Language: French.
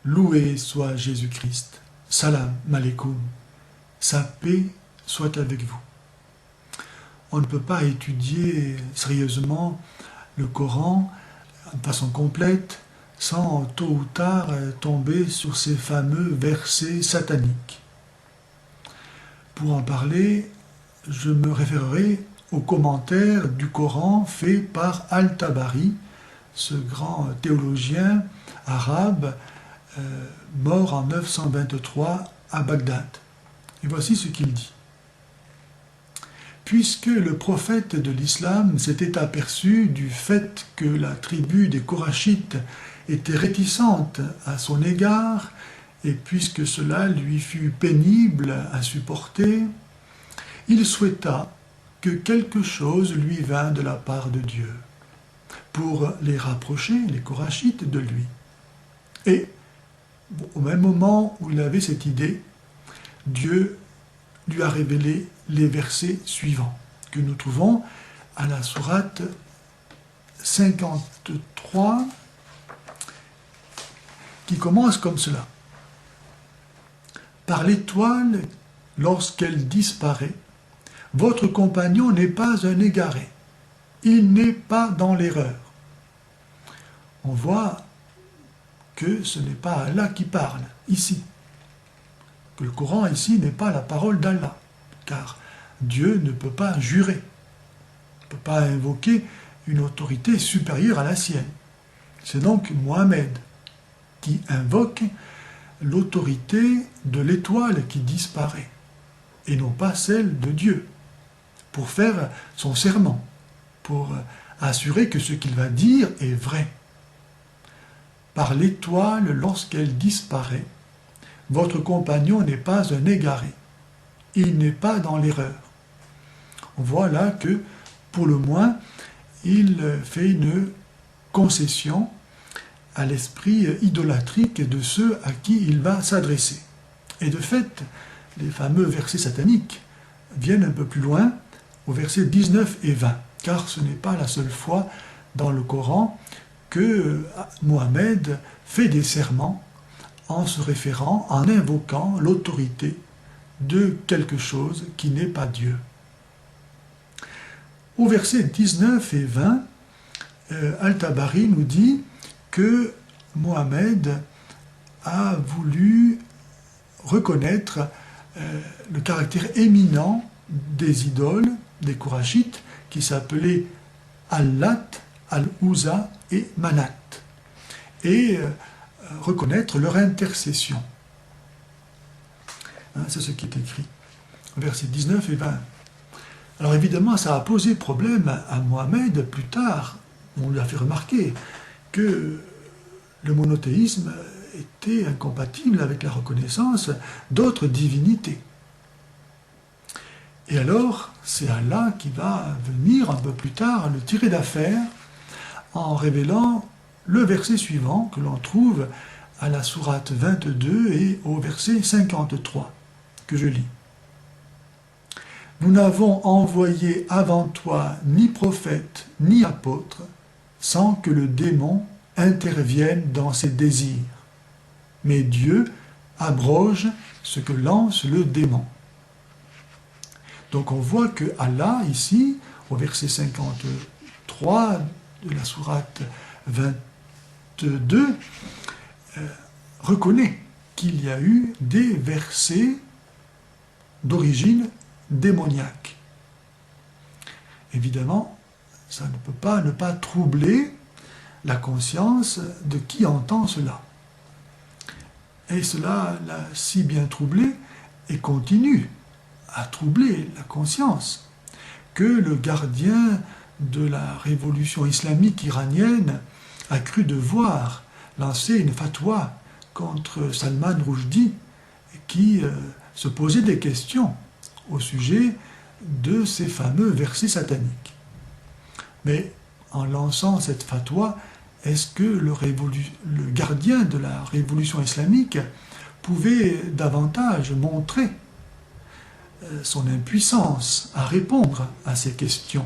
Loué soit Jésus-Christ. Salam alaikum. Sa paix soit avec vous. On ne peut pas étudier sérieusement le Coran de façon complète sans tôt ou tard tomber sur ces fameux versets sataniques. Pour en parler, je me référerai aux commentaires du Coran fait par Al-Tabari, ce grand théologien arabe mort en 923 à Bagdad. Et voici ce qu'il dit. Puisque le prophète de l'islam s'était aperçu du fait que la tribu des Korachites était réticente à son égard, et puisque cela lui fut pénible à supporter, il souhaita que quelque chose lui vînt de la part de Dieu, pour les rapprocher, les Korachites, de lui. Et, au même moment où il avait cette idée, Dieu lui a révélé les versets suivants, que nous trouvons à la sourate 53, qui commence comme cela. Par l'étoile, lorsqu'elle disparaît, votre compagnon n'est pas un égaré, il n'est pas dans l'erreur. On voit que ce n'est pas Allah qui parle ici, que le Coran ici n'est pas la parole d'Allah, car Dieu ne peut pas jurer, ne peut pas invoquer une autorité supérieure à la sienne. C'est donc Mohammed qui invoque l'autorité de l'étoile qui disparaît, et non pas celle de Dieu, pour faire son serment, pour assurer que ce qu'il va dire est vrai. Par l'étoile, lorsqu'elle disparaît, votre compagnon n'est pas un égaré, il n'est pas dans l'erreur. On voit là que, pour le moins, il fait une concession à l'esprit idolâtrique de ceux à qui il va s'adresser. Et de fait, les fameux versets sataniques viennent un peu plus loin, au verset 19 et 20, car ce n'est pas la seule fois dans le Coran que Mohammed fait des serments en se référant, en invoquant l'autorité de quelque chose qui n'est pas Dieu. Au verset 19 et 20, Al-Tabari nous dit que Mohammed a voulu reconnaître le caractère éminent des idoles, des Korachites, qui s'appelaient Al-Lat, Al-Uzza et Manat, et reconnaître leur intercession. C'est ce qui est écrit, versets 19 et 20. Alors évidemment, ça a posé problème à Mohammed plus tard. On lui a fait remarquer que le monothéisme était incompatible avec la reconnaissance d'autres divinités. Et alors, c'est Allah qui va venir un peu plus tard le tirer d'affaire en révélant le verset suivant que l'on trouve à la sourate 22 et au verset 53, que je lis. Nous n'avons envoyé avant toi ni prophète ni apôtre sans que le démon intervienne dans ses désirs. Mais Dieu abroge ce que lance le démon. Donc on voit que Allah, ici, au verset 53 de la sourate 22, reconnaît qu'il y a eu des versets d'origine démoniaque. Évidemment, ça ne peut pas ne pas troubler la conscience de qui entend cela. Et cela l'a si bien troublé et continue à troubler la conscience que le gardien de la révolution islamique iranienne a cru devoir lancer une fatwa contre Salman Rushdie qui se posait des questions au sujet de ces fameux versets sataniques. Mais en lançant cette fatwa, est-ce que le gardien de la révolution islamique pouvait davantage montrer son impuissance à répondre à ces questions ?